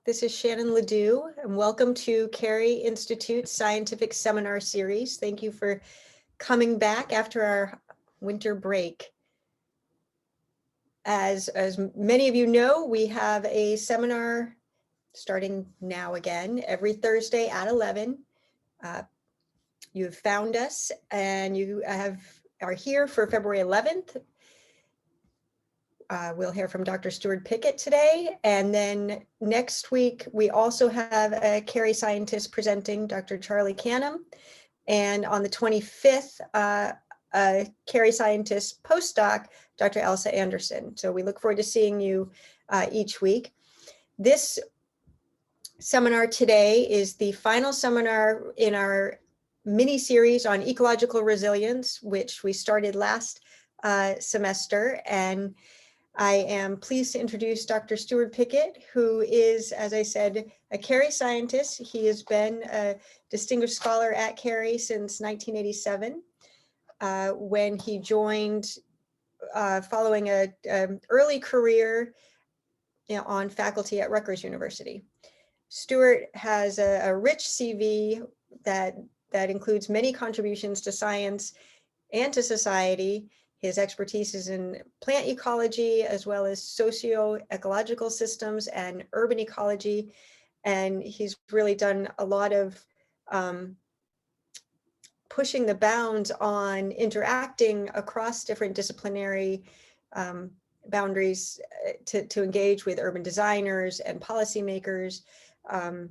This is Shannon Ledoux, and welcome to Cary Institute Scientific Seminar Series. Thank you for coming back after our winter break. As many of you know, we have a seminar starting now again every Thursday at 11. You've found us and you are here for February 11th. We'll hear from Dr. Steward Pickett today. And then next week, we also have a Cary scientist presenting, Dr. Charlie Canham. And on the 25th, a Cary scientist postdoc, Dr. Elsa Anderson. So we look forward to seeing you each week. This seminar today is the final seminar in our mini series on ecological resilience, which we started last semester. And I am pleased to introduce Dr. Steward Pickett, who is, as I said, a Cary scientist. He has been a distinguished scholar at Cary since 1987, when he joined following an early career on faculty at Rutgers University. Stewart has a rich CV that includes many contributions to science and to society. His expertise is in plant ecology, as well as socio-ecological systems and urban ecology. And he's really done a lot of pushing the bounds on interacting across different disciplinary boundaries to engage with urban designers and policymakers, and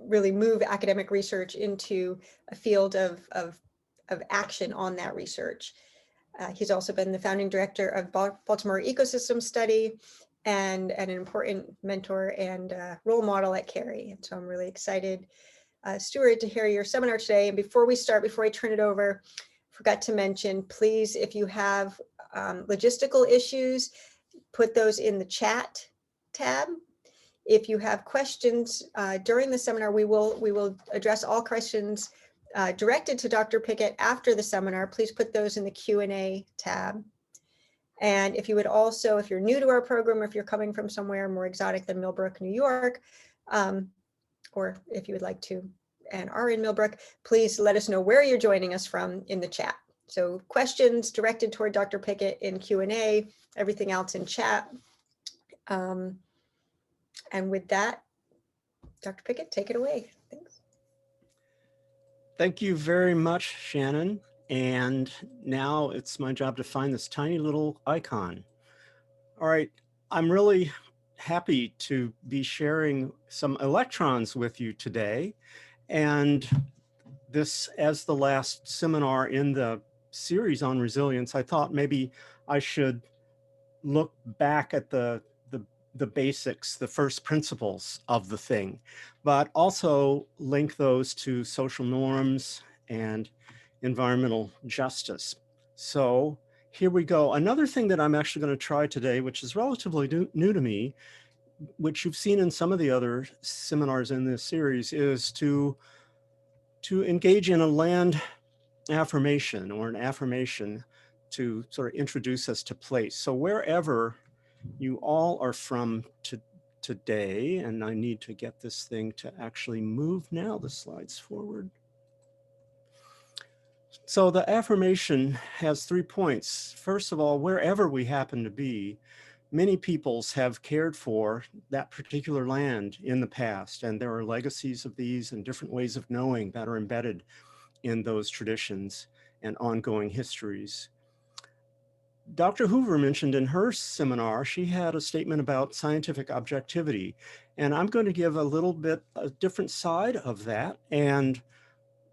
really move academic research into a field of action on that research. He's also been the founding director of Baltimore Ecosystem Study and an important mentor and role model at Cary. And so I'm really excited, Stewart, to hear your seminar today. And before we start, before I turn it over, forgot to mention, please, if you have logistical issues, put those in the chat tab. If you have questions during the seminar, we will address all questions directed to Dr. Pickett after the seminar. Please put those in the Q&A tab. And if you would also, if you're new to our program, or if you're coming from somewhere more exotic than Millbrook, New York, or if you would like to and are in Millbrook, please let us know where you're joining us from in the chat. So questions directed toward Dr. Pickett in Q&A, everything else in chat. And with that, Dr. Pickett, take it away. Thanks. Thank you very much, Shannon. And now it's my job to find this tiny little icon. All right, I'm really happy to be sharing some electrons with you today. And this, as the last seminar in the series on resilience, I thought maybe I should look back at the basics, the first principles of the thing, but also link those to social norms and environmental justice. So here we go. Another thing that I'm actually going to try today, which is relatively new to me, which you've seen in some of the other seminars in this series, is to engage in a land affirmation, or an affirmation to sort of introduce us to place. So wherever you all are from today, and I need to get this thing to actually move now, the slides forward. So the affirmation has 3 points. First of all, wherever we happen to be, many peoples have cared for that particular land in the past, and there are legacies of these and different ways of knowing that are embedded in those traditions and ongoing histories. Dr. Hoover mentioned in her seminar, she had a statement about scientific objectivity, and I'm going to give a little bit a different side of that. And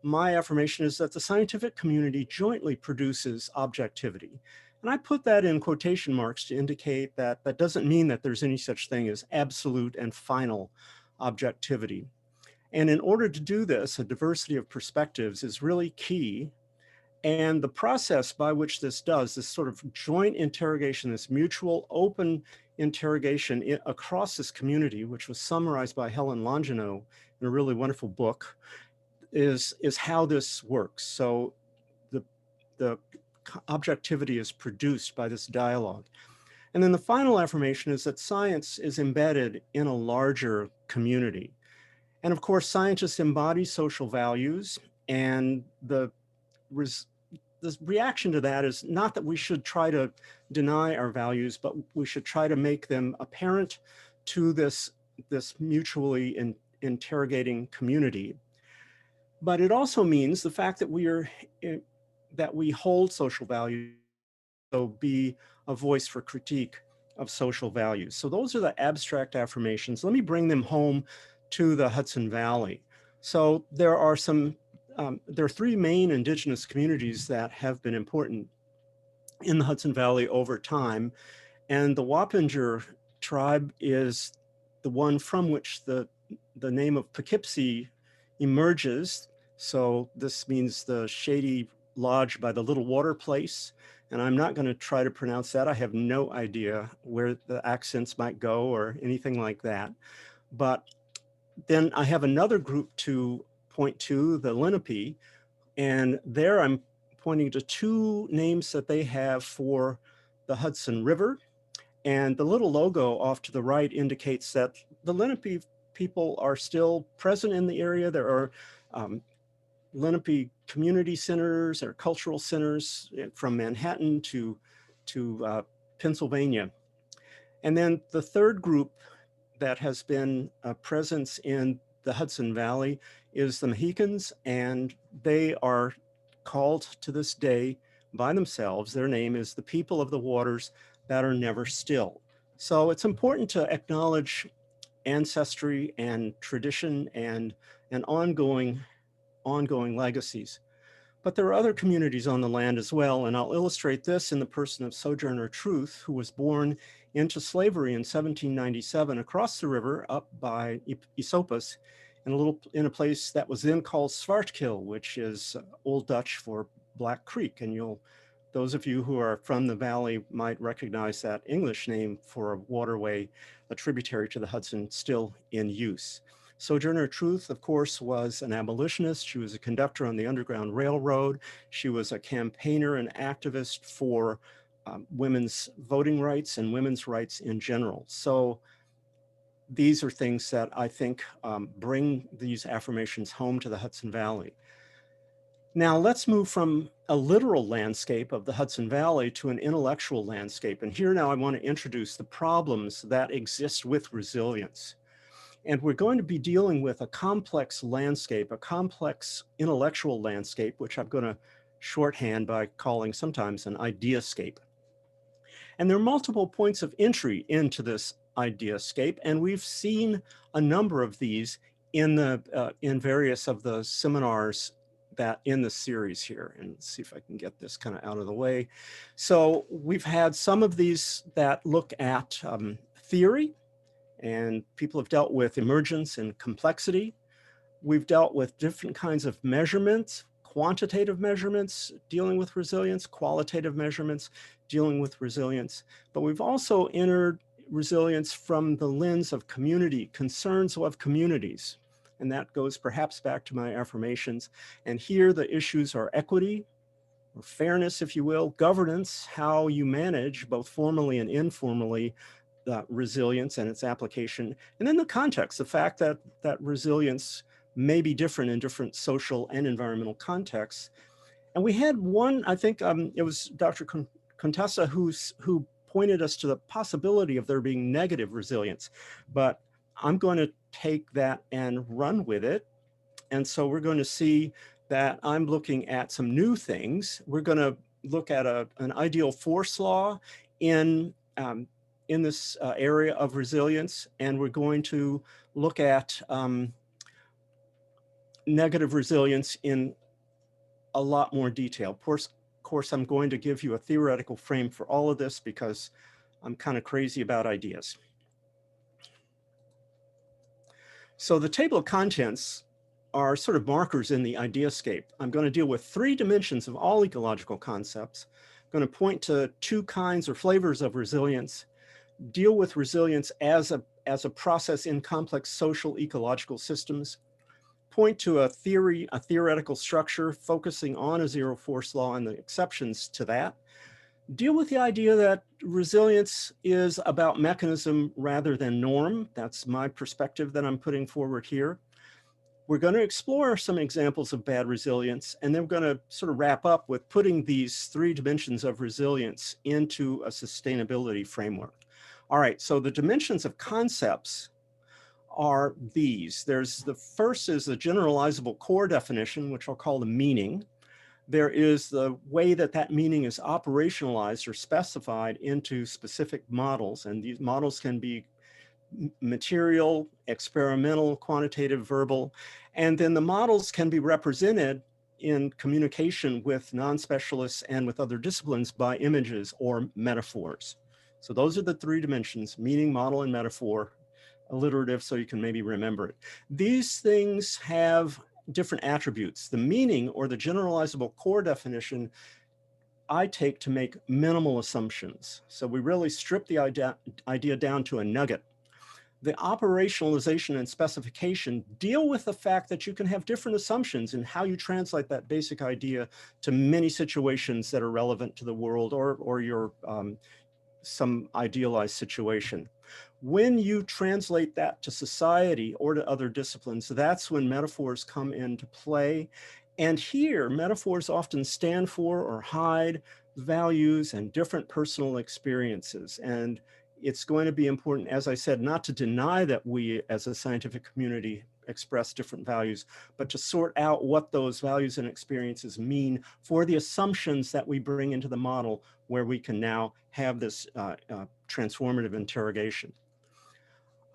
my affirmation is that the scientific community jointly produces objectivity. And I put that in quotation marks to indicate that that doesn't mean that there's any such thing as absolute and final objectivity. And in order to do this, a diversity of perspectives is really key. And the process by which this does, this sort of joint interrogation, this mutual open interrogation across this community, which was summarized by Helen Longino in a really wonderful book, is how this works. So the objectivity is produced by this dialogue. And then the final affirmation is that science is embedded in a larger community. And of course, scientists embody social values, and the reaction to that is not that we should try to deny our values, but we should try to make them apparent to this mutually interrogating community. But it also means the fact that that we hold social values, so be a voice for critique of social values. So those are the abstract affirmations. Let me bring them home to the Hudson Valley. So there are three main indigenous communities that have been important in the Hudson Valley over time. And the Wappinger tribe is the one from which the name of Poughkeepsie emerges. So this means the shady lodge by the little water place. And I'm not going to try to pronounce that. I have no idea where the accents might go or anything like that. But then I have another group to point to, the Lenape, and there I'm pointing to two names that they have for the Hudson River. And the little logo off to the right indicates that the Lenape people are still present in the area. There are Lenape community centers or cultural centers from Manhattan to Pennsylvania. And then the third group that has been a presence in the Hudson Valley is the Mohicans, and they are called to this day by themselves. Their name is the people of the waters that are never still. So it's important to acknowledge ancestry and tradition and ongoing legacies. But there are other communities on the land as well, and I'll illustrate this in the person of Sojourner Truth, who was born into slavery in 1797 across the river up by Esopus in a place that was then called Svartkil, which is Old Dutch for Black Creek. And those of you who are from the valley might recognize that English name for a waterway, a tributary to the Hudson, still in use. Sojourner Truth, of course, was an abolitionist. She was a conductor on the Underground Railroad. She was a campaigner and activist for women's voting rights and women's rights in general. So these are things that I think bring these affirmations home to the Hudson Valley. Now let's move from a literal landscape of the Hudson Valley to an intellectual landscape. And here now I want to introduce the problems that exist with resilience. And we're going to be dealing with a complex landscape, a complex intellectual landscape, which I'm going to shorthand by calling sometimes an ideascape. And there are multiple points of entry into this ideascape, and we've seen a number of these in various of the seminars that in the series here. And let's see if I can get this kind of out of the way. So we've had some of these that look at theory, and people have dealt with emergence and complexity. We've dealt with different kinds of measurements, quantitative measurements dealing with resilience, qualitative measurements dealing with resilience. But we've also entered resilience from the lens of community, concerns of communities. And that goes perhaps back to my affirmations. And here the issues are equity, or fairness, if you will, governance, how you manage both formally and informally resilience and its application, and then the context, the fact that resilience may be different in different social and environmental contexts. And we had one, I think it was Dr. Contessa who pointed us to the possibility of there being negative resilience, but I'm going to take that and run with it. And so we're going to see that I'm looking at some new things. We're going to look at an ideal force law in this area of resilience, and we're going to look at negative resilience in a lot more detail. Of course, I'm going to give you a theoretical frame for all of this because I'm kind of crazy about ideas. So the table of contents are sort of markers in the ideascape. I'm going to deal with 3 dimensions of all ecological concepts. I'm going to point to 2 kinds or flavors of resilience, deal with resilience as a process in complex social ecological systems, point to a theoretical structure focusing on a zero force law and the exceptions to that, deal with the idea that resilience is about mechanism rather than norm. That's my perspective that I'm putting forward here. We're going to explore some examples of bad resilience, and then we're going to sort of wrap up with putting these 3 dimensions of resilience into a sustainability framework. All right, so the dimensions of concepts are these. There's the first is the generalizable core definition, which I'll call the meaning. There is the way that that meaning is operationalized or specified into specific models, and these models can be material, experimental, quantitative, verbal, and then the models can be represented in communication with non-specialists and with other disciplines by images or metaphors. So those are the 3 dimensions: meaning, model, and metaphor, alliterative, so you can maybe remember it. These things have different attributes. The meaning, or the generalizable core definition, I take to make minimal assumptions. So we really strip the idea down to a nugget. The operationalization and specification deal with the fact that you can have different assumptions in how you translate that basic idea to many situations that are relevant to the world or your some idealized situation. When you translate that to society or to other disciplines, that's when metaphors come into play. And here, metaphors often stand for or hide values and different personal experiences. And it's going to be important, as I said, not to deny that we as a scientific community express different values, but to sort out what those values and experiences mean for the assumptions that we bring into the model, where we can now have this transformative interrogation.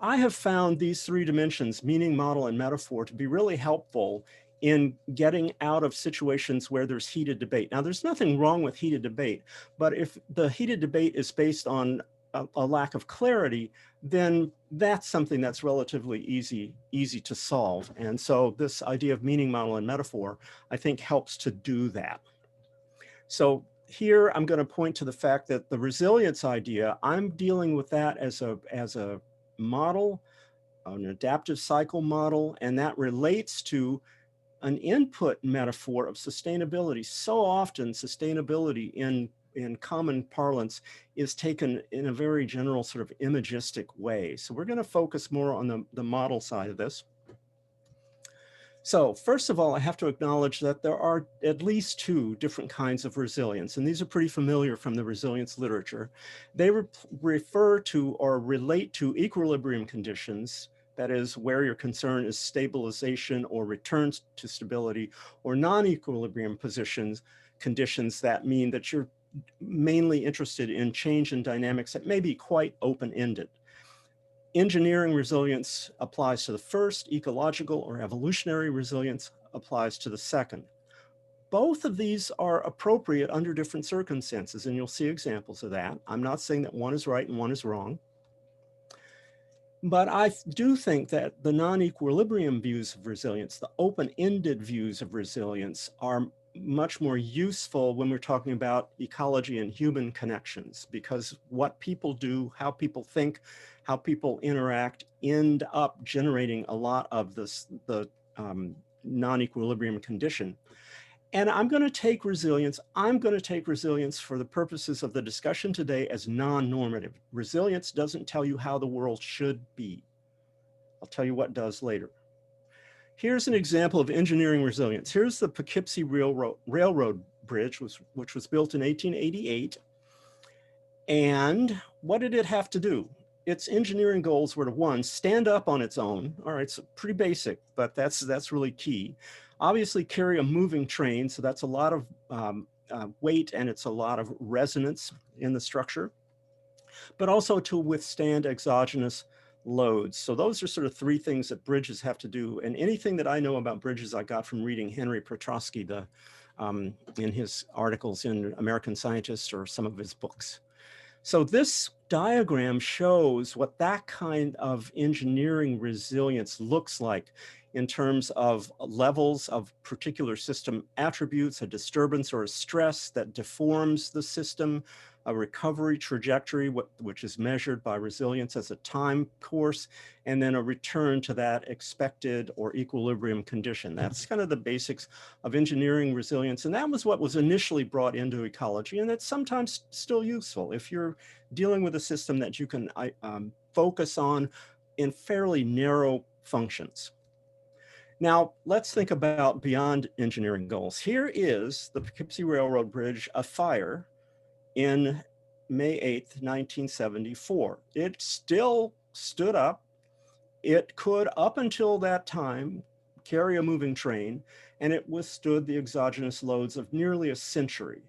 I have found these 3 dimensions, meaning, model, and metaphor, to be really helpful in getting out of situations where there's heated debate. Now, there's nothing wrong with heated debate, but if the heated debate is based on a lack of clarity, then that's something that's relatively easy to solve. And so this idea of meaning, model, and metaphor, I think, helps to do that. So here I'm going to point to the fact that the resilience idea, I'm dealing with that as a model, an adaptive cycle model, and that relates to an input metaphor of sustainability. So often sustainability in common parlance is taken in a very general sort of imagistic way. So we're going to focus more on the model side of this. So first of all, I have to acknowledge that there are at least 2 different kinds of resilience, and these are pretty familiar from the resilience literature. They refer to or relate to equilibrium conditions, that is, where your concern is stabilization or returns to stability, or non-equilibrium conditions that mean that you're mainly interested in change in dynamics that may be quite open-ended. Engineering resilience applies to the first, ecological or evolutionary resilience applies to the second. Both of these are appropriate under different circumstances, and you'll see examples of that. I'm not saying that one is right and one is wrong, but I do think that the non-equilibrium views of resilience, the open-ended views of resilience, are much more useful when we're talking about ecology and human connections, because what people do, how people think, how people interact end up generating a lot of the non-equilibrium condition. And I'm going to take resilience for the purposes of the discussion today as non-normative. Resilience doesn't tell you how the world should be. I'll tell you what does later. Here's an example of engineering resilience. Here's the Poughkeepsie Railroad Bridge, which was built in 1888. And what did it have to do? Its engineering goals were to, 1, stand up on its own. All right, it's pretty basic, but that's really key. Obviously carry a moving train, so that's a lot of weight and it's a lot of resonance in the structure, but also to withstand exogenous loads. So those are sort of 3 things that bridges have to do. And anything that I know about bridges I got from reading Henry Petrosky in his articles in American Scientist or some of his books. So this diagram shows what that kind of engineering resilience looks like in terms of levels of particular system attributes, a disturbance or a stress that deforms the system, a recovery trajectory, which is measured by resilience as a time course, and then a return to that expected or equilibrium condition. That's kind of the basics of engineering resilience. And that was what was initially brought into ecology. And it's sometimes still useful if you're dealing with a system that you can focus on in fairly narrow functions. Now, let's think about beyond engineering goals. Here is the Poughkeepsie Railroad Bridge afire in May 8th, 1974. It still stood up. It could, up until that time, carry a moving train, and it withstood the exogenous loads of nearly a century.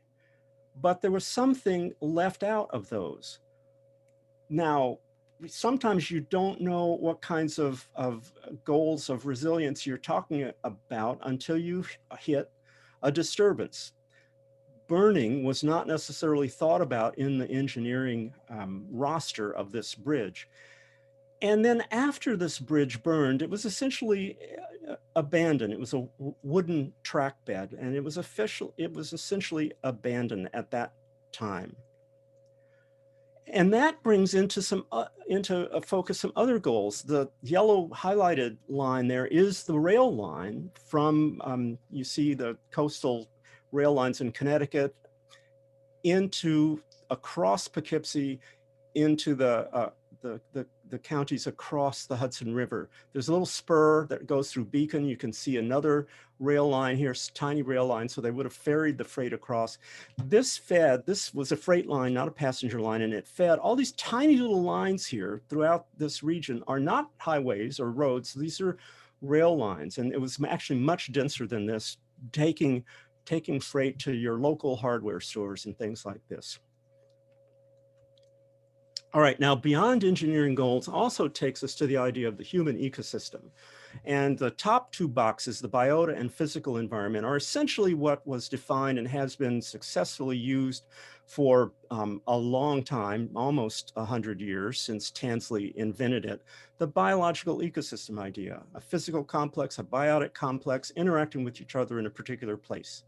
But there was something left out of those. Now, sometimes you don't know what kinds of goals of resilience you're talking about until you hit a disturbance. Burning was not necessarily thought about in the engineering roster of this bridge. And then after this bridge burned, it was essentially abandoned. It was a wooden track bed, and it was essentially abandoned at that time. And that brings into focus some other goals. The yellow highlighted line there is the rail line from, you see the coastal rail lines in Connecticut across Poughkeepsie into the counties across the Hudson River. There's a little spur that goes through Beacon. You can see another rail line here, tiny rail line, so they would have ferried the freight across. This was a freight line, not a passenger line, and it fed all these tiny little lines here throughout this region are not highways or roads. These are rail lines, and it was actually much denser than this, taking freight to your local hardware stores and things like this. All right, now beyond engineering goals also takes us to the idea of the human ecosystem. And the top two boxes, the biota and physical environment, are essentially what was defined and has been successfully used for a long time, almost 100 years since Tansley invented it, the biological ecosystem idea, a physical complex, a biotic complex interacting with each other in a particular place.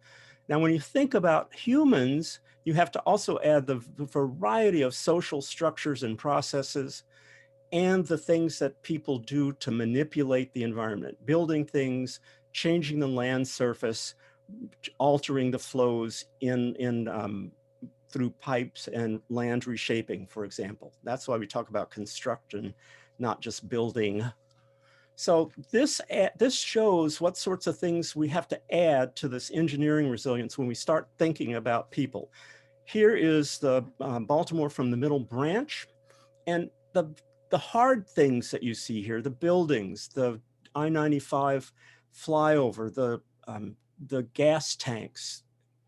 Now, when you think about humans, you have to also add the variety of social structures and processes and the things that people do to manipulate the environment, building things, changing the land surface, altering the flows through pipes and land reshaping, for example. That's why we talk about construction, not just building. So this shows what sorts of things we have to add to this engineering resilience when we start thinking about people. Here is the Baltimore from the Middle Branch, and the hard things that you see here, the buildings, the I-95 flyover, the gas tanks,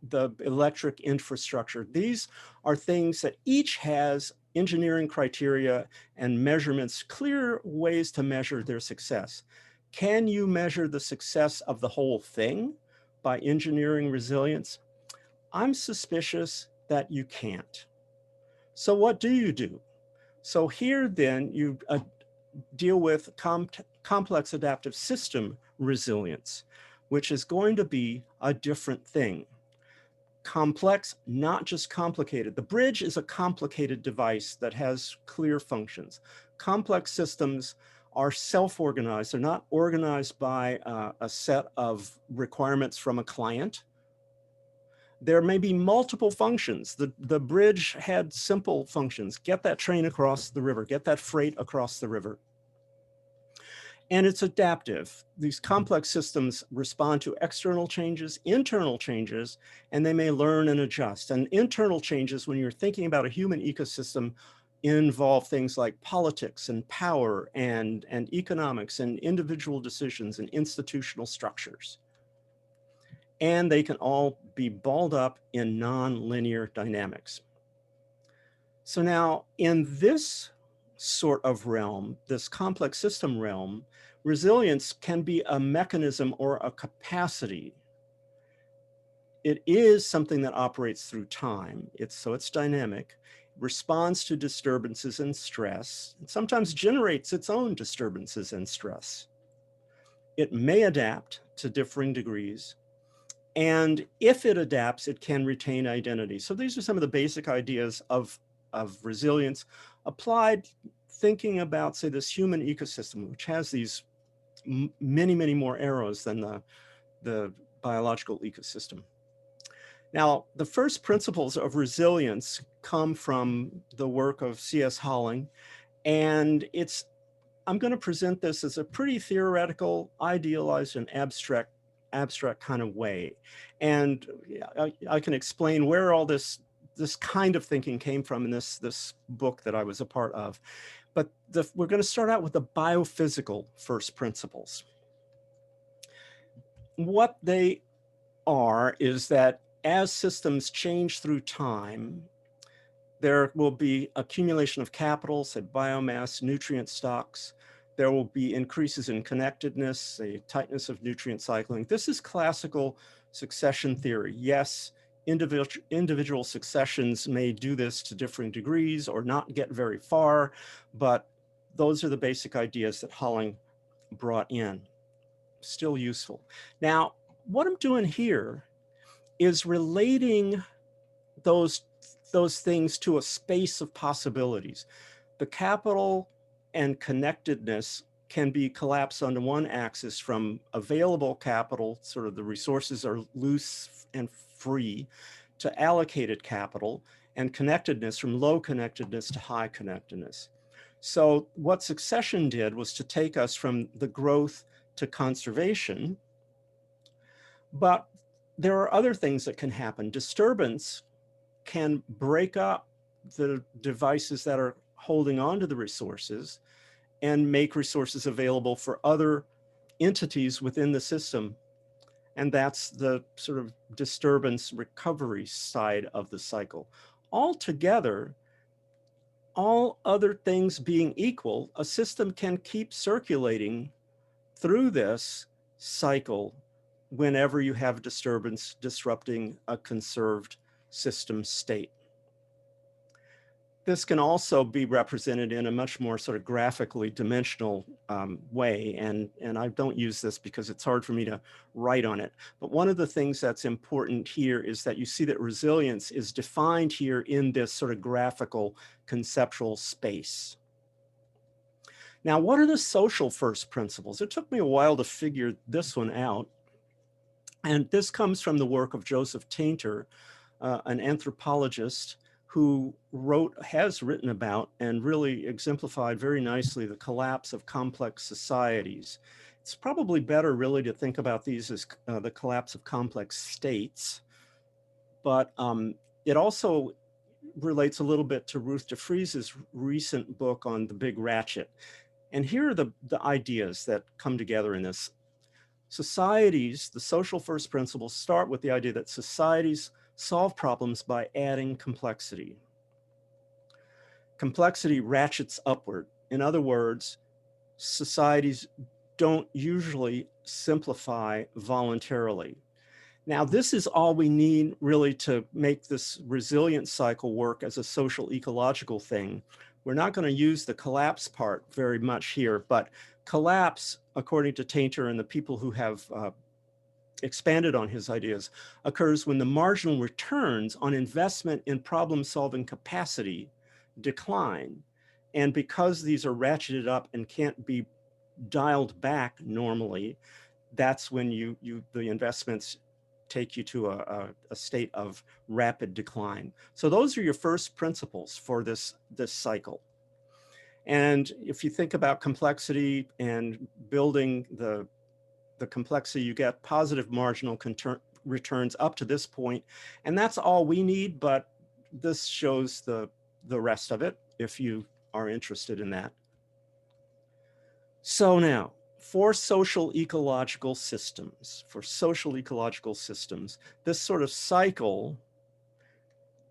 the electric infrastructure. These are things that each has engineering criteria and measurements, clear ways to measure their success. Can you measure the success of the whole thing by engineering resilience? I'm suspicious that you can't. So what do you do? So here then you deal with complex adaptive system resilience, which is going to be a different thing. Complex, not just complicated. The bridge is a complicated device that has clear functions. Complex systems are self-organized. They're not organized by a set of requirements from a client. There may be multiple functions. The bridge had simple functions. Get that train across the river, get that freight across the river. And it's adaptive. These complex systems respond to external changes, internal changes, and they may learn and adjust. And internal changes, when you're thinking about a human ecosystem, involve things like politics and power and economics and individual decisions and institutional structures. And they can all be balled up in non-linear dynamics. So now in this sort of realm, this complex system realm, resilience can be a mechanism or a capacity. It is something that operates through time. So it's dynamic, responds to disturbances and stress, and sometimes generates its own disturbances and stress. It may adapt to differing degrees, And if it adapts, it can retain identity. So these are some of the basic ideas of resilience applied, thinking about, say, this human ecosystem, which has these many, many more arrows than the biological ecosystem. Now, the first principles of resilience come from the work of C.S. Holling, and I'm going to present this as a pretty theoretical, idealized, and abstract kind of way. And I can explain where all this kind of thinking came from in this book that I was a part of. But we're going to start out with the biophysical first principles. What they are is that as systems change through time, there will be accumulation of capital, say biomass, nutrient stocks. There will be increases in connectedness, say tightness of nutrient cycling. This is classical succession theory. Yes, individual successions may do this to differing degrees or not get very far, but those are the basic ideas that Holling brought in. Still useful. Now, what I'm doing here is relating those things to a space of possibilities. The capital and connectedness can be collapsed onto one axis from available capital, sort of the resources are loose and free, to allocated capital, and connectedness from low connectedness to high connectedness. So what succession did was to take us from the growth to conservation, but there are other things that can happen. Disturbance can break up the devices that are holding on to the resources and make resources available for other entities within the system. And that's the sort of disturbance recovery side of the cycle. Altogether, all other things being equal, a system can keep circulating through this cycle whenever you have disturbance disrupting a conserved system state. This can also be represented in a much more sort of graphically dimensional way. And I don't use this because it's hard for me to write on it. But one of the things that's important here is that you see that resilience is defined here in this sort of graphical conceptual space. Now, what are the social first principles? It took me a while to figure this one out. And this comes from the work of Joseph Tainter, an anthropologist who has written about and really exemplified very nicely the collapse of complex societies. It's probably better really to think about these as the collapse of complex states, but it also relates a little bit to Ruth DeFries's recent book on the Big Ratchet. And here are the ideas that come together in this. Societies, the social first principles start with the idea that societies solve problems by adding complexity. Complexity ratchets upward. In other words, societies don't usually simplify voluntarily. Now, this is all we need really to make this resilience cycle work as a social ecological thing. We're not going to use the collapse part very much here, but collapse, according to Tainter and the people who have expanded on his ideas, occurs when the marginal returns on investment in problem-solving capacity decline. And because these are ratcheted up and can't be dialed back normally, that's when the investments take you to a state of rapid decline. So those are your first principles for this cycle. And if you think about complexity and building the complexity, you get positive marginal returns up to this point. And that's all we need, but this shows the rest of it if you are interested in that. So now, for social ecological systems, this sort of cycle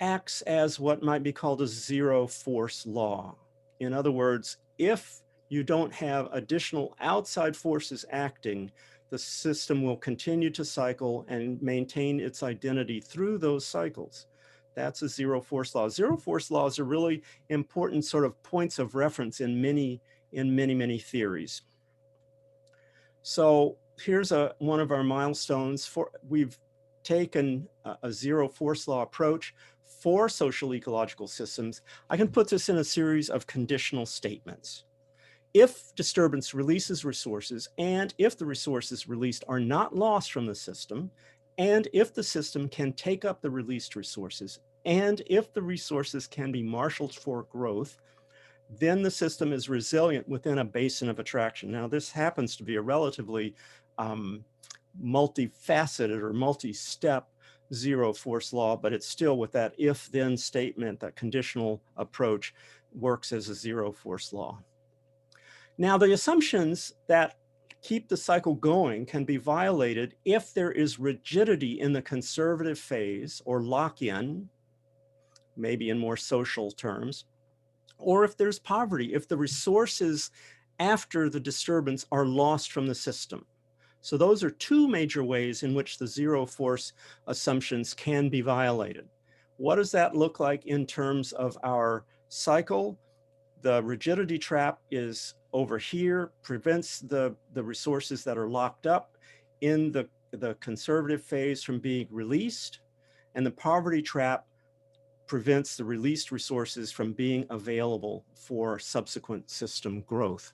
acts as what might be called a zero force law. In other words, if you don't have additional outside forces acting, the system will continue to cycle and maintain its identity through those cycles. That's a zero force law. Zero force laws are really important sort of points of reference in many theories. So here's one of our milestones. We've take a zero force law approach for social ecological systems, I can put this in a series of conditional statements. If disturbance releases resources, and if the resources released are not lost from the system, and if the system can take up the released resources, and if the resources can be marshaled for growth, then the system is resilient within a basin of attraction. Now, this happens to be a relatively multifaceted or multi-step zero force law, but it's still with that if-then statement, that conditional approach works as a zero force law. Now, the assumptions that keep the cycle going can be violated if there is rigidity in the conservative phase or lock-in, maybe in more social terms, or if there's poverty, if the resources after the disturbance are lost from the system. So those are two major ways in which the zero force assumptions can be violated. What does that look like in terms of our cycle? The rigidity trap is over here, prevents the resources that are locked up in the conservative phase from being released, and the poverty trap prevents the released resources from being available for subsequent system growth.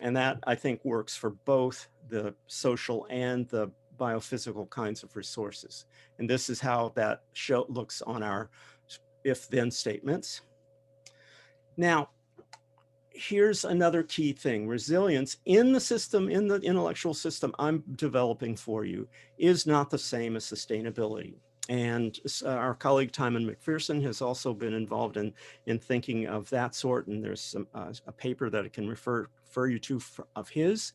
And that, I think, works for both the social and the biophysical kinds of resources. And this is how that looks on our if-then statements. Now, here's another key thing. Resilience in the system, in the intellectual system I'm developing for you, is not the same as sustainability. And our colleague Timon McPherson has also been involved in thinking of that sort. And there's a paper that I can refer you to of his.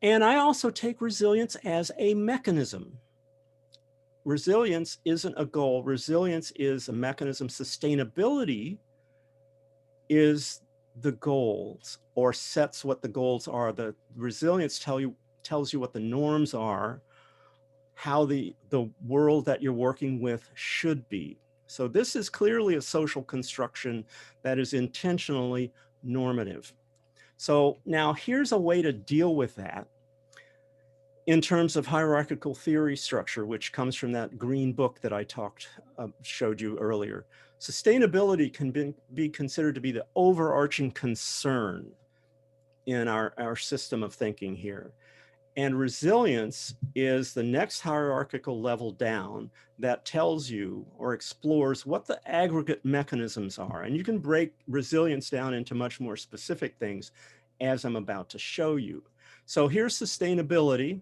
And I also take resilience as a mechanism. Resilience isn't a goal. Resilience is a mechanism. Sustainability is the goals, or sets what the goals are. The resilience tells you what the norms are, how the world that you're working with should be. So this is clearly a social construction that is intentionally normative. So now here's a way to deal with that in terms of hierarchical theory structure, which comes from that green book that I showed you earlier. Sustainability can be considered to be the overarching concern in our system of thinking here. And resilience is the next hierarchical level down that tells you or explores what the aggregate mechanisms are. And you can break resilience down into much more specific things, as I'm about to show you. So here's sustainability.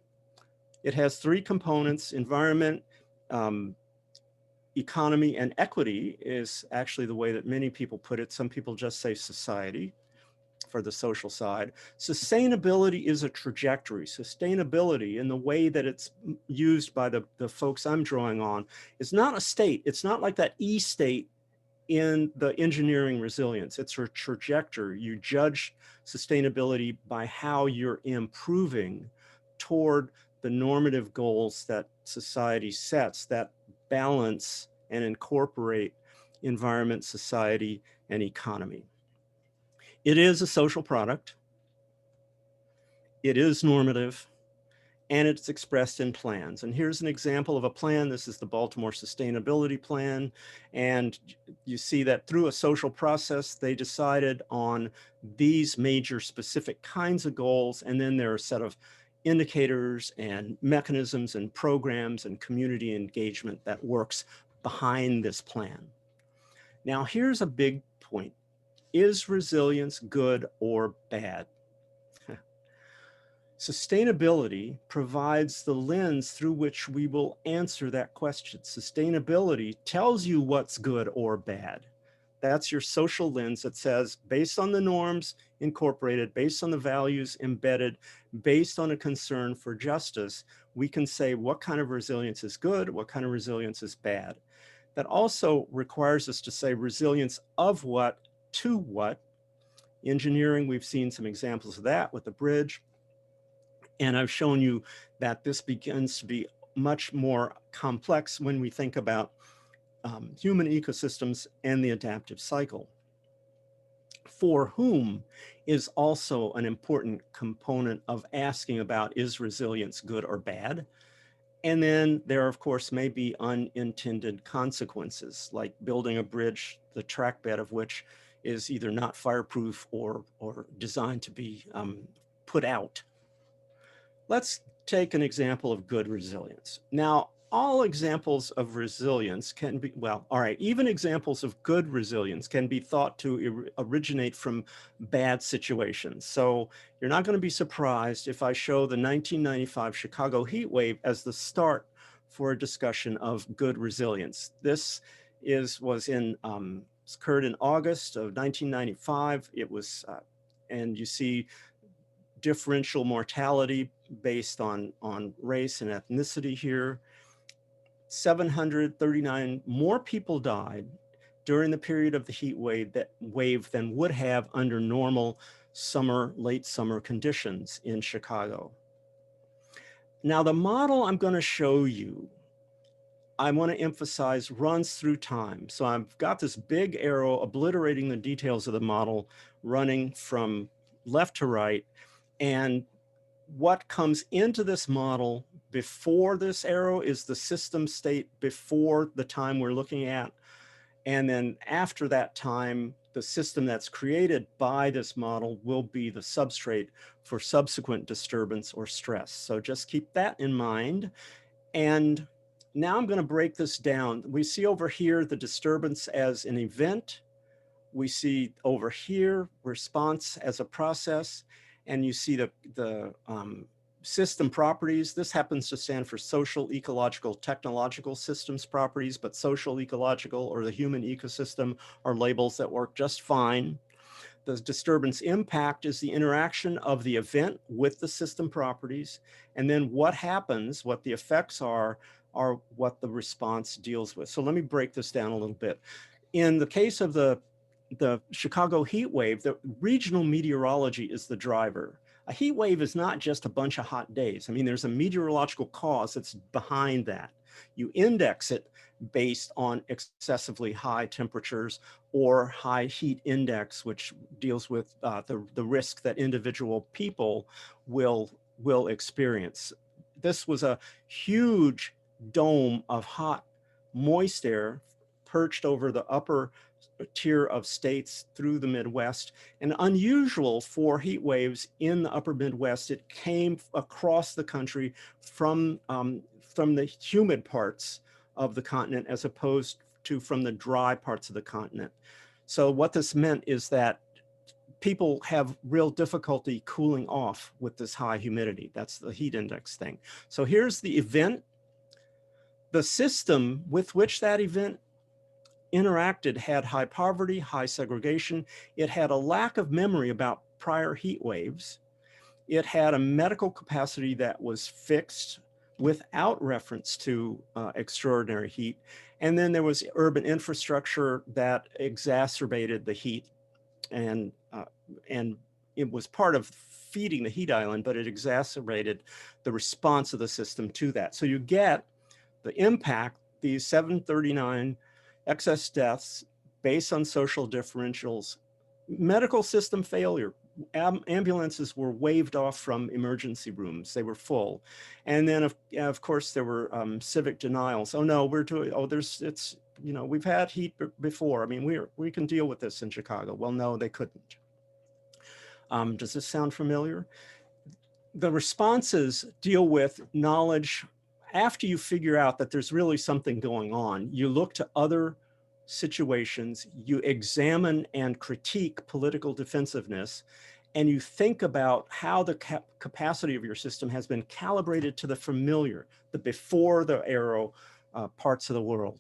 It has three components: environment, economy, and equity is actually the way that many people put it. Some people just say society for the social side. Sustainability is a trajectory. Sustainability, in the way that it's used by the folks I'm drawing on, is not a state. It's not like that E state in the engineering resilience. It's a trajectory. You judge sustainability by how you're improving toward the normative goals that society sets that balance and incorporate environment, society, and economy. It is a social product. It is normative, and it's expressed in plans. And here's an example of a plan. This is the Baltimore Sustainability Plan. And you see that through a social process, they decided on these major specific kinds of goals. And then there are a set of indicators and mechanisms and programs and community engagement that works behind this plan. Now, here's a big point. Is resilience good or bad? Sustainability provides the lens through which we will answer that question. Sustainability tells you what's good or bad. That's your social lens that says, based on the norms incorporated, based on the values embedded, based on a concern for justice, we can say what kind of resilience is good, what kind of resilience is bad. That also requires us to say resilience of what to what. Engineering, we've seen some examples of that with the bridge. And I've shown you that this begins to be much more complex when we think about human ecosystems and the adaptive cycle. For whom is also an important component of asking about, is resilience good or bad? And then there, of course, may be unintended consequences, like building a bridge, the track bed of which is either not fireproof or designed to be put out. Let's take an example of good resilience. Now, all examples of resilience can be, well, all right, even examples of good resilience can be thought to originate from bad situations. So you're not going to be surprised if I show the 1995 Chicago heat wave as the start for a discussion of good resilience. This occurred in August of 1995. It was, and you see differential mortality based on race and ethnicity here. 739 more people died during the period of the heat wave than would have under normal late summer conditions in Chicago. Now, the model I'm going to show you, I want to emphasize, runs through time. So I've got this big arrow obliterating the details of the model running from left to right. And what comes into this model before this arrow is the system state before the time we're looking at. And then after that time, the system that's created by this model will be the substrate for subsequent disturbance or stress. So just keep that in mind. And now I'm going to break this down. We see over here the disturbance as an event. We see over here response as a process, and you see the system properties. This happens to stand for social, ecological, technological systems properties, but social, ecological, or the human ecosystem are labels that work just fine. The disturbance impact is the interaction of the event with the system properties, and then what happens, what the effects are what the response deals with. So let me break this down a little bit. In the case of the Chicago heat wave, the regional meteorology is the driver. A heat wave is not just a bunch of hot days. I mean, there's a meteorological cause that's behind that. You index it based on excessively high temperatures or high heat index, which deals with the risk that individual people will experience. This was a huge dome of hot, moist air perched over the upper tier of states through the Midwest, and unusual for heat waves in the upper Midwest. It came across the country from the humid parts of the continent as opposed to from the dry parts of the continent. So what this meant is that people have real difficulty cooling off with this high humidity. That's the heat index thing. So here's the event. The system with which that event interacted had high poverty, high segregation. It had a lack of memory about prior heat waves. It had a medical capacity that was fixed without reference to extraordinary heat. And then there was urban infrastructure that exacerbated the heat, and it was part of feeding the heat island, but it exacerbated the response of the system to that. So you get the impact, these 739 excess deaths based on social differentials, medical system failure. Ambulances were waved off from emergency rooms. They were full. And then of course there were civic denials. Oh no, we've had heat before. I mean, we can deal with this in Chicago. Well, no, they couldn't. Does this sound familiar? The responses deal with knowledge. After you figure out that there's really something going on, you look to other situations, you examine and critique political defensiveness, and you think about how the capacity of your system has been calibrated to the familiar, the before the arrow parts of the world.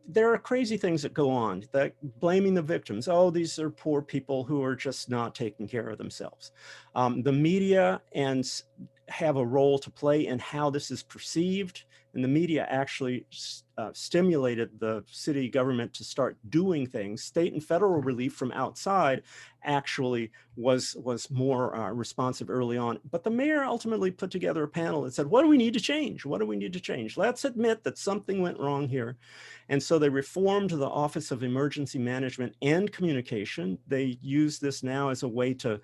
There are crazy things that go on, that blaming the victims. Oh, these are poor people who are just not taking care of themselves. The media have a role to play in how this is perceived, and the media actually stimulated the city government to start doing things. State and federal relief from outside actually was more responsive early on. But the mayor ultimately put together a panel that said, what do we need to change? What do we need to change? Let's admit that something went wrong here. And so they reformed the Office of Emergency Management and Communication. They use this now as a way to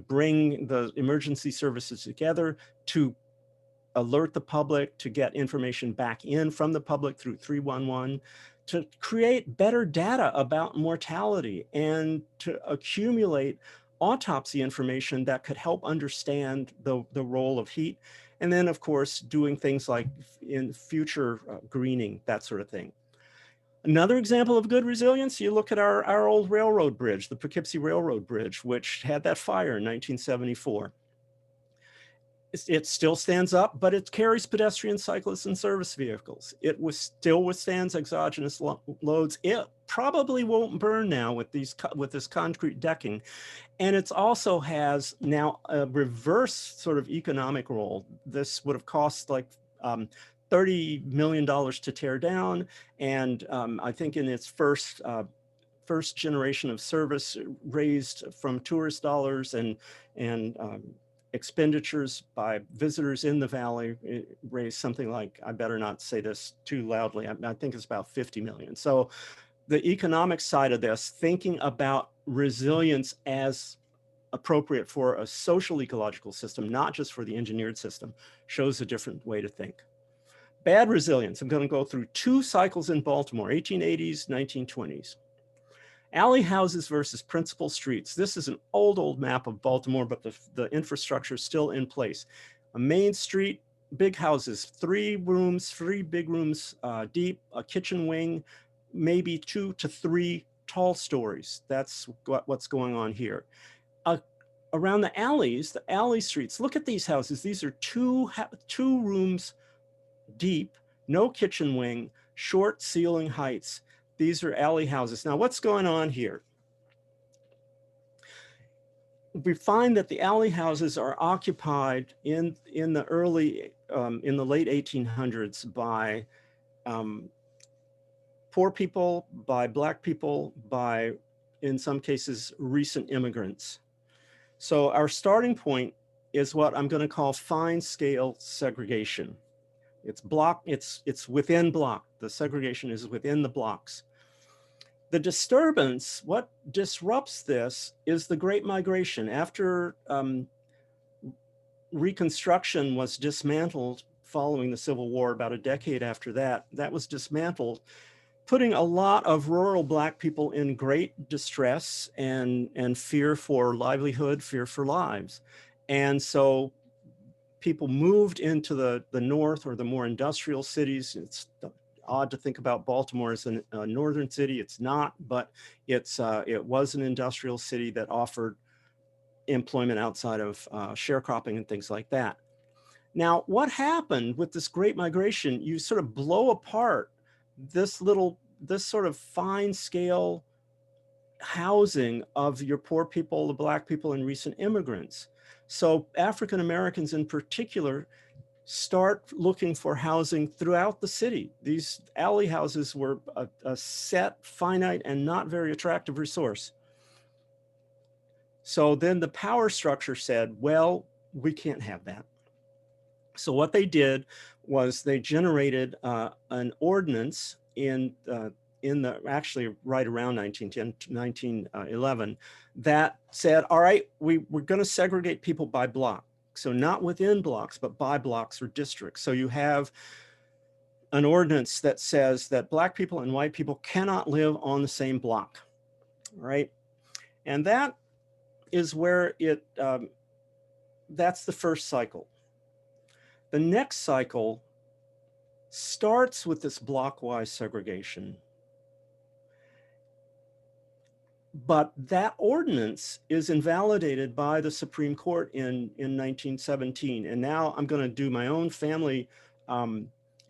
bring the emergency services together, to alert the public, to get information back in from the public through 311, to create better data about mortality, and to accumulate autopsy information that could help understand the role of heat. And then, of course, doing things like in future greening, that sort of thing. Another example of good resilience, you look at our old railroad bridge, the Poughkeepsie Railroad Bridge, which had that fire in 1974. It still stands up, but it carries pedestrians, cyclists, and service vehicles. It still withstands exogenous loads. It probably won't burn now with this concrete decking. And it also has now a reverse sort of economic role. This would have cost like $30 million to tear down. And I think in its first generation of service, raised from tourist dollars and expenditures by visitors in the valley, raised something like, I better not say this too loudly, I think it's about 50 million. So the economic side of this, thinking about resilience as appropriate for a social ecological system, not just for the engineered system, shows a different way to think. Bad resilience, I'm going to go through 2 cycles in Baltimore, 1880s, 1920s. Alley houses versus principal streets. This is an old map of Baltimore, but the infrastructure is still in place. A main street, big houses, 3 big rooms deep, a kitchen wing, maybe 2 to 3 tall stories. That's what's going on here. Around the alleys, the alley streets, look at these houses. These are 2 rooms deep, no kitchen wing, short ceiling heights. These are alley houses. Now, what's going on here? We find that the alley houses are occupied in the late 1800s by poor people, by Black people, by, in some cases, recent immigrants. So our starting point is what I'm going to call fine scale segregation. It's within block. The segregation is within the blocks. The disturbance, what disrupts this, is the Great Migration. After Reconstruction was dismantled following the Civil War, about a decade after that, that was dismantled, putting a lot of rural Black people in great distress and fear for livelihood, fear for lives. And so people moved into the north or the more industrial cities. It's odd to think about Baltimore as a northern city. It's not, but it was an industrial city that offered employment outside of sharecropping and things like that. Now, what happened with this Great Migration? You sort of blow apart this sort of fine scale housing of your poor people, the Black people, and recent immigrants. So African Americans in particular start looking for housing throughout the city. These alley houses were a set, finite, and not very attractive resource. So then the power structure said, well, we can't have that. So what they did was they generated an ordinance actually right around 1911, that said, all right, we're going to segregate people by block. So not within blocks, but by blocks or districts. So you have an ordinance that says that Black people and white people cannot live on the same block, right? And that is where that's the first cycle. The next cycle starts with this blockwise segregation. But that ordinance is invalidated by the Supreme Court in 1917. And now I'm going to do my own family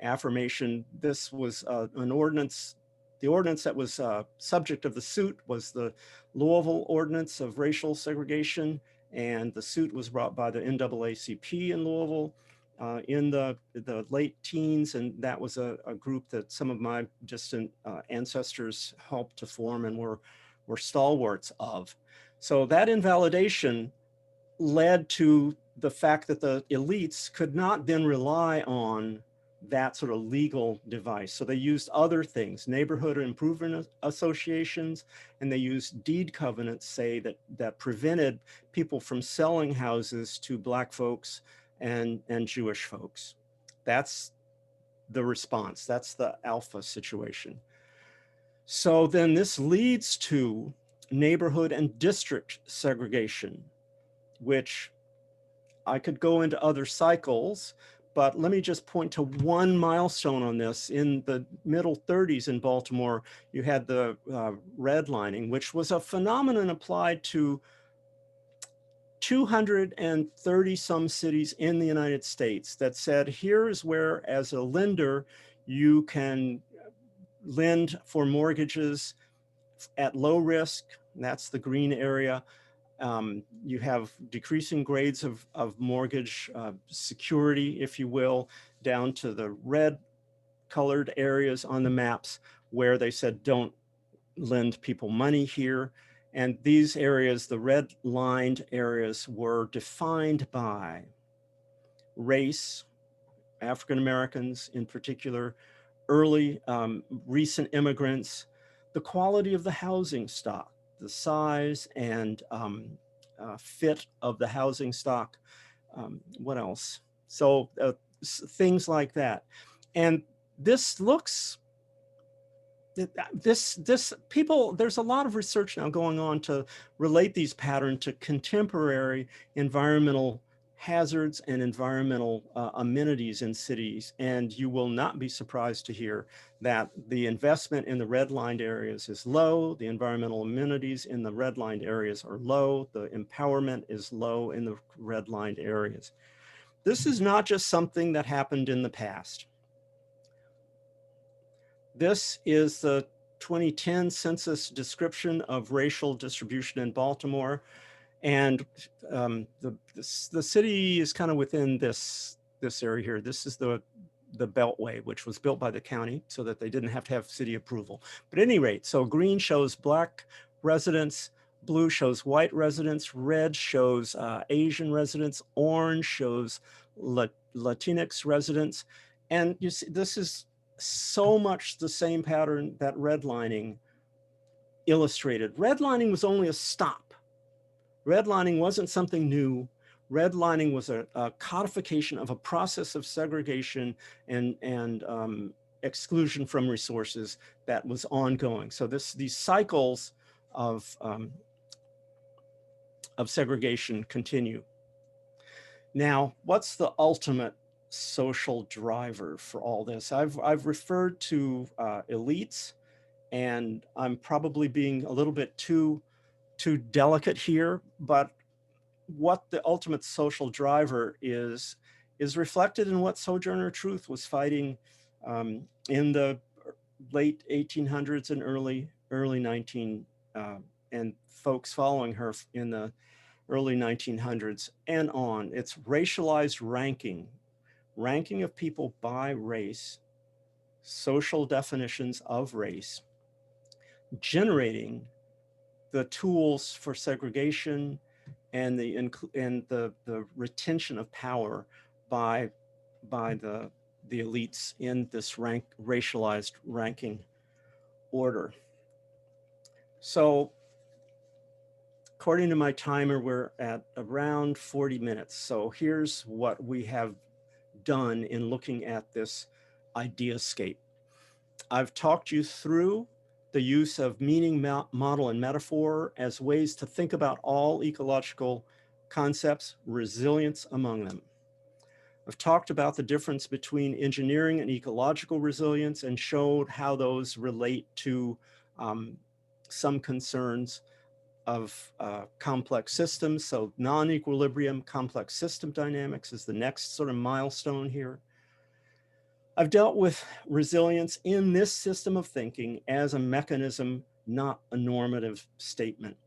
affirmation. This was an ordinance. The ordinance that was subject of the suit was the Louisville Ordinance of Racial Segregation. And the suit was brought by the NAACP in Louisville in the late teens. And that was a group that some of my distant ancestors helped to form and were stalwarts of. So that invalidation led to the fact that the elites could not then rely on that sort of legal device. So they used other things, neighborhood improvement associations, and they used deed covenants, say, that prevented people from selling houses to Black folks and Jewish folks. That's the response. That's the alpha situation. So then this leads to neighborhood and district segregation, which I could go into other cycles, but let me just point to one milestone on this. In the middle 30s in Baltimore, you had the redlining, which was a phenomenon applied to 230 some cities in the United States that said, here's where, as a lender, you can lend for mortgages at low risk. That's the green area. You have decreasing grades of mortgage security, if you will, down to the red colored areas on the maps where they said, don't lend people money here. And these areas, the red lined areas, were defined by race, African Americans in particular, early recent immigrants, the quality of the housing stock, the size and fit of the housing stock. What else? So things like that. And this looks, people, there's a lot of research now going on to relate these patterns to contemporary environmental hazards and environmental amenities in cities. And you will not be surprised to hear that the investment in the redlined areas is low, the environmental amenities in the redlined areas are low, the empowerment is low in the redlined areas. This is not just something that happened in the past. This is the 2010 census description of racial distribution in Baltimore. And the city is kind of within this area here. This is the Beltway, which was built by the county so that they didn't have to have city approval. But at any rate, so green shows Black residents, blue shows white residents, red shows Asian residents, orange shows Latinx residents. And you see, this is so much the same pattern that redlining illustrated. Redlining was only a stop. Redlining wasn't something new. Redlining was a codification of a process of segregation and exclusion from resources that was ongoing. So these cycles of segregation continue. Now, what's the ultimate social driver for all this? I've referred to elites, and I'm probably being a little bit too delicate here, but what the ultimate social driver is reflected in what Sojourner Truth was fighting in the late 1800s and early 19 and folks following her in the early 1900s and on. It's racialized ranking of people by race, social definitions of race, generating the tools for segregation and the retention of power by the elites in this racialized ranking order. So according to my timer, we're at around 40 minutes. So here's what we have done in looking at this ideascape. I've talked you through the use of meaning, model, and metaphor as ways to think about all ecological concepts, resilience among them. I've talked about the difference between engineering and ecological resilience and showed how those relate to some concerns of complex systems. So non-equilibrium complex system dynamics is the next sort of milestone here. I've dealt with resilience in this system of thinking as a mechanism, not a normative statement.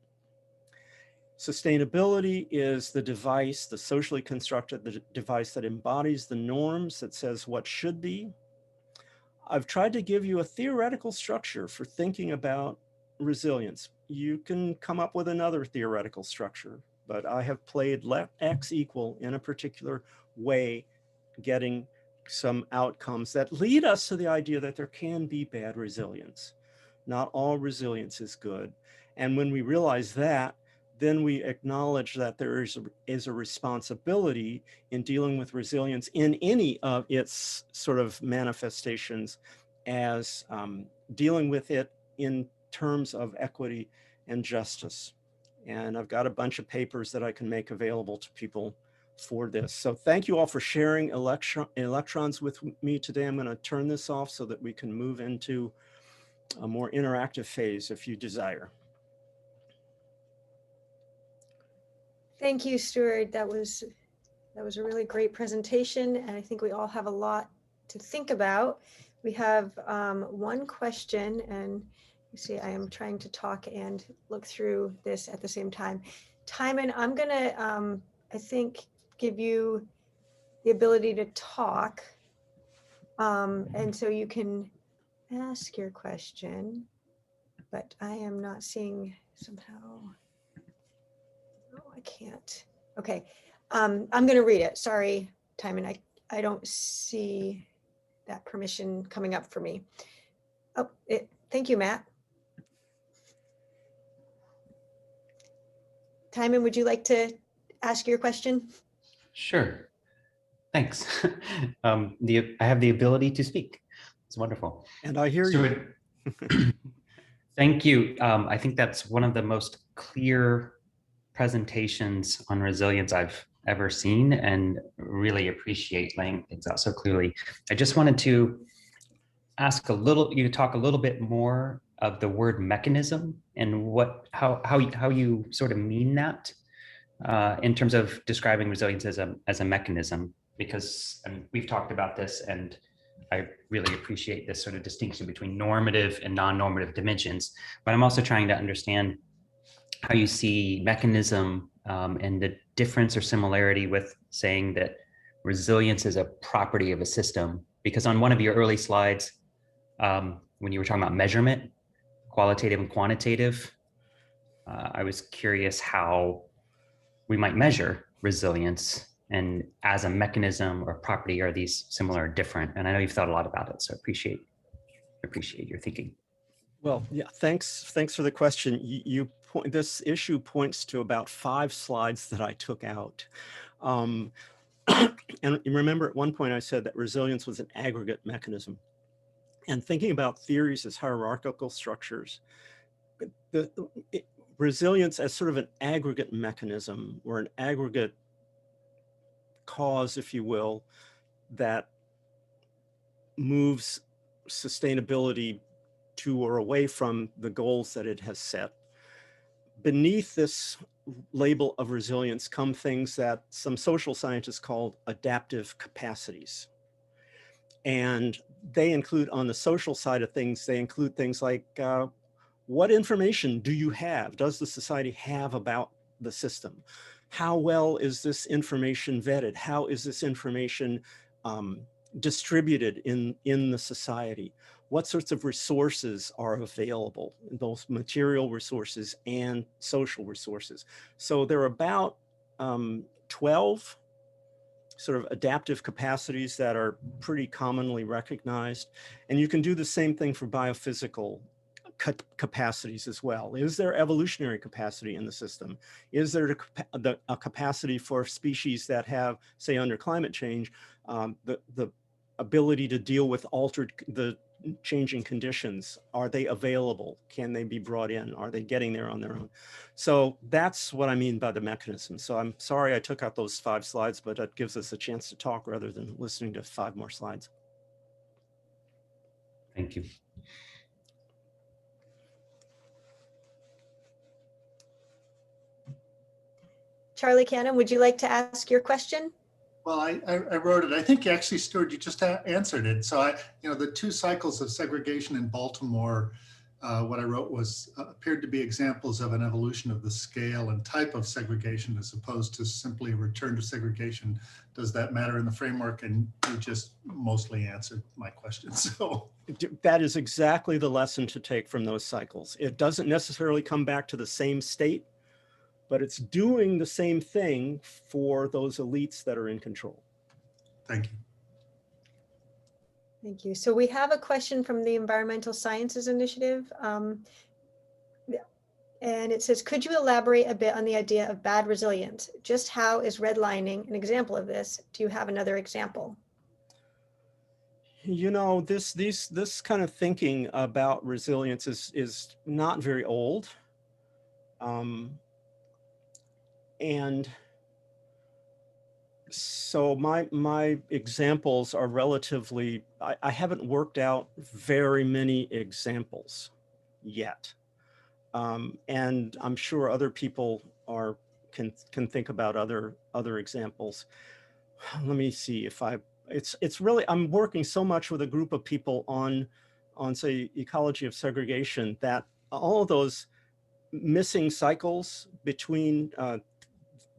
Sustainability is the device, the socially constructed device that embodies the norms, that says what should be. I've tried to give you a theoretical structure for thinking about resilience. You can come up with another theoretical structure, but I have played let X equal in a particular way, getting some outcomes that lead us to the idea that there can be bad resilience. Not all resilience is good. And when we realize that, then we acknowledge that there is a responsibility in dealing with resilience in any of its sort of manifestations, as dealing with it in terms of equity and justice. And I've got a bunch of papers that I can make available to people for this. So thank you all for sharing electrons with me today. I'm going to turn this off so that we can move into a more interactive phase if you desire. Thank you, Steward. That was a really great presentation, and I think we all have a lot to think about. We have one question, and you see I am trying to talk and look through this at the same time. Timon, I'm gonna, I think, give you the ability to talk, and so you can ask your question, but I am not seeing somehow. Oh, I can't. Okay, I'm going to read it. Sorry, Timon. I don't see that permission coming up for me. Oh, thank you, Matt. Timon, would you like to ask your question? Sure. Thanks. I have the ability to speak. It's wonderful. And I hear you. Thank you. I think that's one of the most clear presentations on resilience I've ever seen, and really appreciate laying things out so clearly. I just wanted to ask you to talk a little bit more of the word mechanism and how you sort of mean that in terms of describing resilience as a mechanism, because we've talked about this, and I really appreciate this sort of distinction between normative and non-normative dimensions, but I'm also trying to understand how you see mechanism and the difference or similarity with saying that resilience is a property of a system. Because on one of your early slides, when you were talking about measurement, qualitative and quantitative, I was curious how we might measure resilience, and as a mechanism or property, are these similar or different? And I know you've thought a lot about it, so appreciate your thinking. Well, yeah, thanks for the question. This issue points to about 5 slides that I took out. And remember, at one point I said that resilience was an aggregate mechanism. And thinking about theories as hierarchical structures, resilience as sort of an aggregate mechanism, or an aggregate cause, if you will, that moves sustainability to or away from the goals that it has set. Beneath this label of resilience come things that some social scientists call adaptive capacities. And they include, on the social side of things, they include things like what information do you have? Does the society have about the system? How well is this information vetted? How is this information distributed in the society? What sorts of resources are available, both material resources and social resources? So there are about 12 sort of adaptive capacities that are pretty commonly recognized. And you can do the same thing for biophysical capacities as well. Is there evolutionary capacity in the system? Is there a capacity for species that have, say, under climate change, the ability to deal with the changing conditions? Are they available? Can they be brought in? Are they getting there on their own? So that's what I mean by the mechanism. So I'm sorry I took out those 5 slides, but that gives us a chance to talk rather than listening to 5 more slides. Thank you. Charlie Cannon, would you like to ask your question? Well, I wrote it. I think actually, Steward, you just answered it. So the 2 cycles of segregation in Baltimore, what I wrote was appeared to be examples of an evolution of the scale and type of segregation, as opposed to simply a return to segregation. Does that matter in the framework? And you just mostly answered my question. So that is exactly the lesson to take from those cycles. It doesn't necessarily come back to the same state, but it's doing the same thing for those elites that are in control. Thank you. Thank you. So we have a question from the Environmental Sciences Initiative. And it says, could you elaborate a bit on the idea of bad resilience? Just how is redlining an example of this? Do you have another example? You know, this kind of thinking about resilience is not very old. And so my examples are relatively, I haven't worked out very many examples yet. And I'm sure other people can think about other examples. Let me see if it's really, I'm working so much with a group of people on say ecology of segregation, that all of those missing cycles between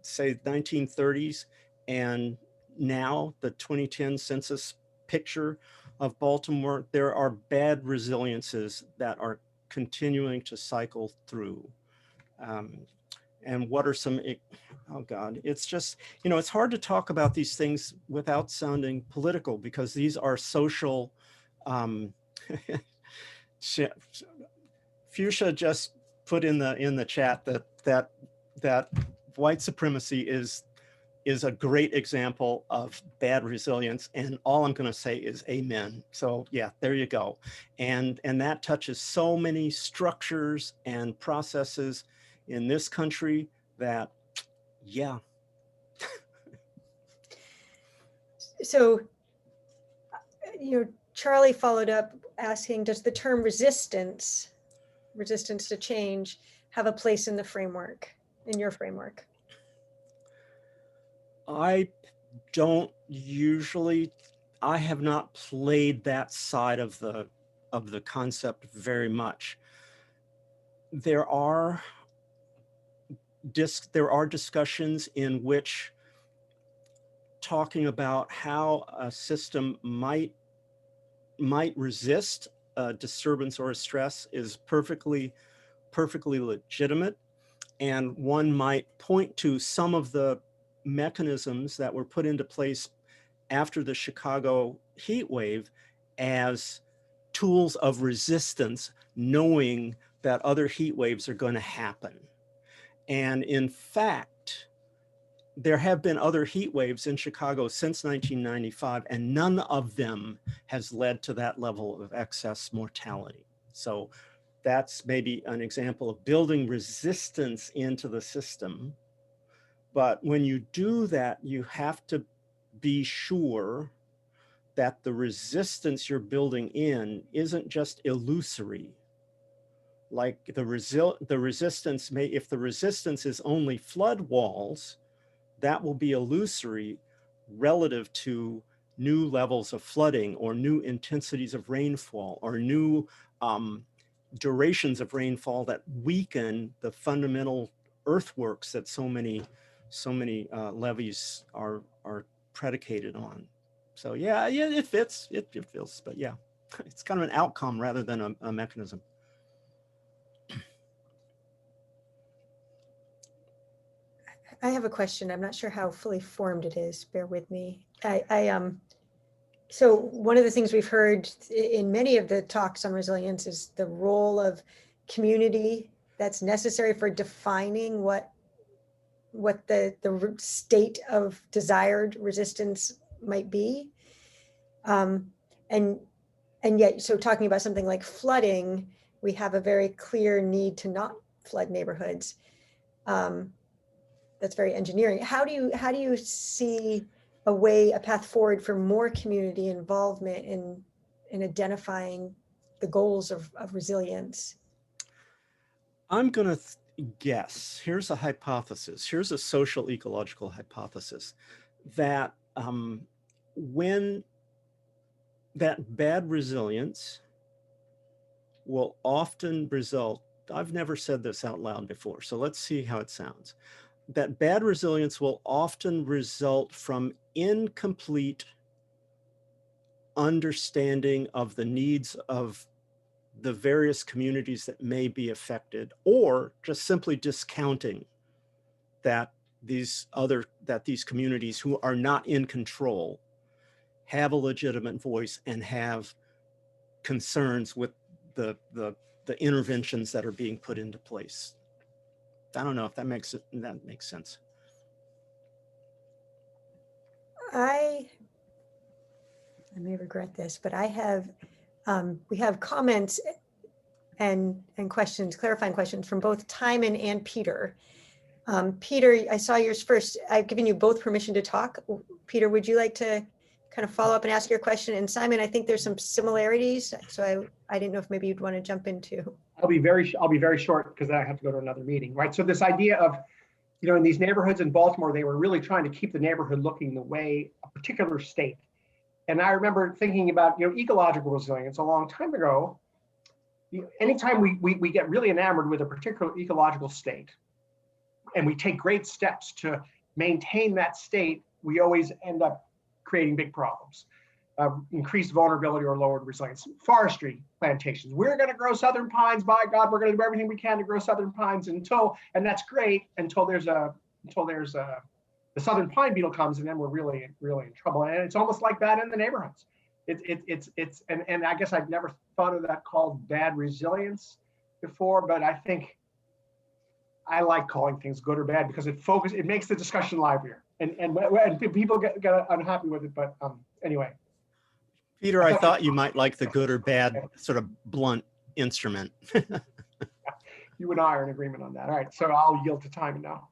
say 1930s and now the 2010 census picture of Baltimore, there are bad resiliences that are continuing to cycle through. And what are some, oh God, it's just, you know, it's hard to talk about these things without sounding political, because these are social, Fuchsia just put in the chat that white supremacy is a great example of bad resilience, and all I'm going to say is amen. So yeah, there you go. And that touches so many structures and processes in this country that, yeah. So, Charlie followed up asking, does the term resistance to change, have a place in the framework, in your framework? I don't usually, I have not played that side of the concept very much. There are discussions in which talking about how a system might resist a disturbance or a stress is perfectly legitimate, and one might point to some of the mechanisms that were put into place after the Chicago heat wave as tools of resistance, knowing that other heat waves are going to happen. And in fact, there have been other heat waves in Chicago since 1995, and none of them has led to that level of excess mortality. So that's maybe an example of building resistance into the system. But when you do that, you have to be sure that the resistance you're building in isn't just illusory. Like the resistance may, if the resistance is only flood walls, that will be illusory relative to new levels of flooding or new intensities of rainfall or new durations of rainfall that weaken the fundamental earthworks that so many levees are predicated on. So yeah, it fits, it feels, but yeah, it's kind of an outcome rather than a mechanism. I have a question. I'm not sure how fully formed it is. Bear with me. So one of the things we've heard in many of the talks on resilience is the role of community that's necessary for defining what the state of desired resistance might be. And yet, so talking about something like flooding, we have a very clear need to not flood neighborhoods. That's very engineering. How do you see a path forward for more community involvement in identifying the goals of resilience? I'm going to guess, here's a hypothesis, here's a social ecological hypothesis, that when that bad resilience will often result, I've never said this out loud before, so let's see how it sounds, that bad resilience will often result from incomplete understanding of the needs of the various communities that may be affected, or just simply discounting that these communities who are not in control have a legitimate voice and have concerns with the interventions that are being put into place. I don't know if that makes sense. I may regret this, but I have, we have comments and questions, clarifying questions from both Timon and Peter. Peter, I saw yours first. I've given you both permission to talk. Peter, would you like to kind of follow up and ask your question? And Simon, I think there's some similarities, so I didn't know if maybe you'd want to jump into. I'll be very short because I have to go to another meeting, right? So this idea of, in these neighborhoods in Baltimore, they were really trying to keep the neighborhood looking the way a particular state. And I remember thinking about, ecological resilience a long time ago. Anytime we get really enamored with a particular ecological state, and we take great steps to maintain that state, we always end up creating big problems. Increased vulnerability or lowered resilience. Forestry plantations. We're going to grow southern pines. By God, we're going to do everything we can to grow southern pines and that's great until the southern pine beetle comes, and then we're really in trouble. And it's almost like that in the neighborhoods. And I guess I've never thought of that called bad resilience before, but I think I like calling things good or bad because it makes the discussion livelier, and people get unhappy with it. But anyway. Peter, I thought you might like the good or bad sort of blunt instrument. You and I are in agreement on that. All right, so I'll yield to Timon now.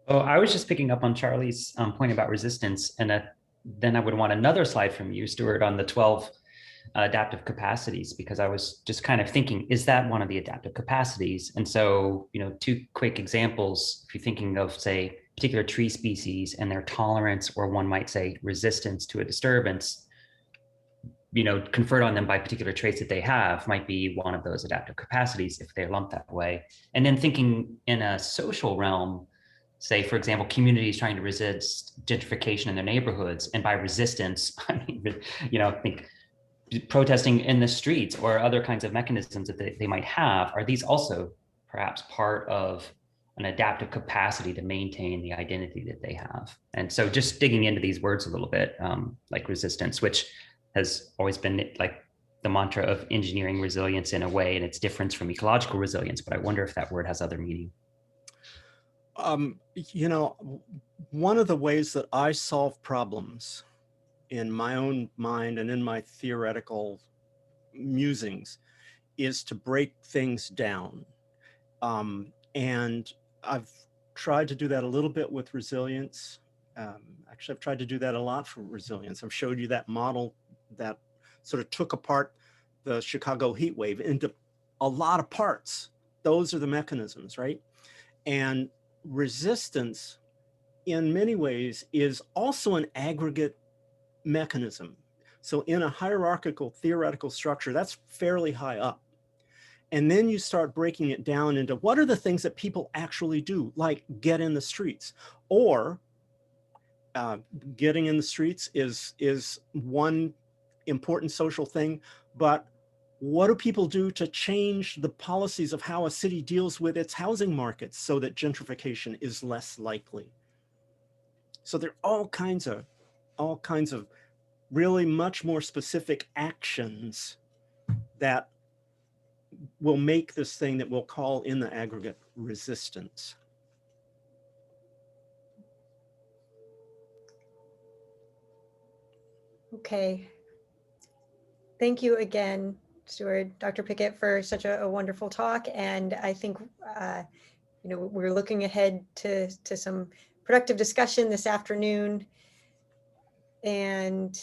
Oh, I was just picking up on Charlie's point about resistance, and then I would want another slide from you, Steward, on the 12 adaptive capacities, because I was just kind of thinking, is that one of the adaptive capacities? And so, two quick examples, if you're thinking of, say, particular tree species and their tolerance, or one might say resistance to a disturbance, conferred on them by particular traits that they have, might be one of those adaptive capacities if they're lumped that way. And then thinking in a social realm, say, for example, communities trying to resist gentrification in their neighborhoods, and by resistance, I mean, think protesting in the streets or other kinds of mechanisms that they might have, are these also perhaps part of an adaptive capacity to maintain the identity that they have? And so just digging into these words a little bit, like resistance, which has always been like the mantra of engineering resilience in a way, and its difference from ecological resilience, but I wonder if that word has other meaning. One of the ways that I solve problems in my own mind and in my theoretical musings is to break things down. And I've tried to do that a little bit with resilience. Actually, I've tried to do that a lot for resilience. I've showed you that model that sort of took apart the Chicago heat wave into a lot of parts. Those are the mechanisms, right? And resistance, in many ways, is also an aggregate mechanism. So in a hierarchical theoretical structure, that's fairly high up. And then you start breaking it down into what are the things that people actually do, like get in the streets, or getting in the streets is one important social thing, but what do people do to change the policies of how a city deals with its housing markets so that gentrification is less likely? So there are all kinds of really much more specific actions that will make this thing that we'll call in the aggregate resistance. Okay. Thank you again, Steward, Dr. Pickett, for such a wonderful talk. And I think, we're looking ahead to some productive discussion this afternoon. And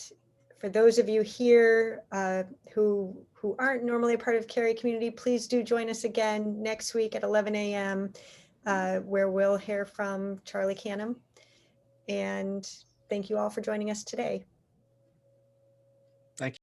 for those of you here who aren't normally a part of Cary community, please do join us again next week at 11 a.m. Where we'll hear from Charlie Canham. And thank you all for joining us today. Thank you.